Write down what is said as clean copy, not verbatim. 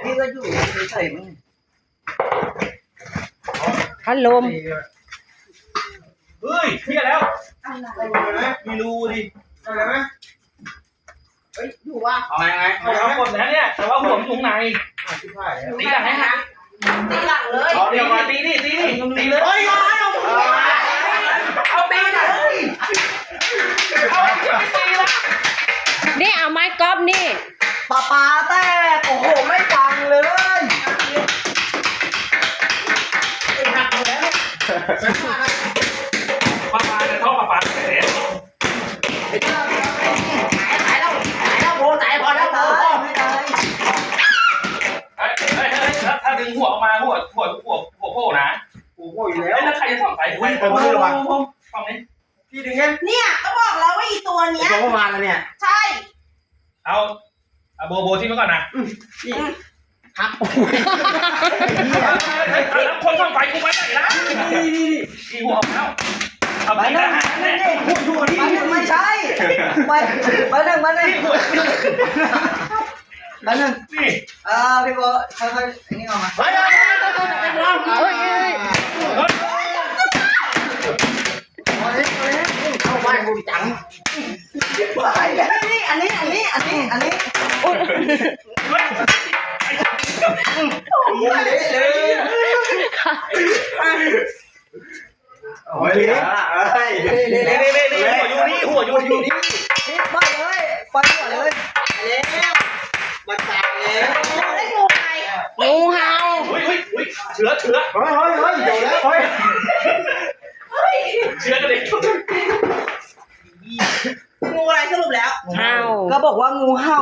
นี่ก็อยู่เฉยๆมึง พัดลม เฮ้ยเครียดแล้ว ไม่รู้ดิ อะไรไหม เฮ้ยอยู่ว่าเอาไง เอาหมดแล้วเนี่ยแต่ว่าหัวมันอยู่ข้างใน ชิบหายแล้ว ตีหลังให้นะ ตีหลังเลย เอาเดี๋ยวมาตีนี่ตีเลย เฮ้ยมาเอาตีหน่อย เอาไม่ตีละ นี่เอาไม้กอล์ฟนี่ ปาแตกโอ้โหไม่ฟังเลย ปลาเนี่ยท่อปลาเสร็จ หายแล้วโบตายพอแล้วไม่ตาย ถ้าดึงหัวออกมาหัวโผล่นะ โอ้โหอยู่แล้ว แล้วใครจะส่องไปผมส่องนี้ พี่ดึงไง เนี่ยก็บอกแล้วว่าอีตัวเนี้ย ตัวประมาณแล้วเนี่ย ใช่ เอาโบที่มาก่อนนะ ครับ แล้วคนส่องไฟกูไปไหนล่ะตีหัวออกแล้วเอาไปนะแน่ ไม่ใช่ไปหนึ่งนี่ พี่โบค่อยๆนี่ออกมา ไป เข้าบ้านกูจังอันนี้โอ้ยเลยหัวอยู่นี่ ไปเลยไปหัวเลยแล้วมันตายแล้ว ได้งูไง งูเห่า เชื้อ เฮ้ยเดี๋ยวแล้วเฮ้ย เชื้อกระเด็น งูอะไรสรุปแล้ว เห่า ก็บอกว่างูเห่า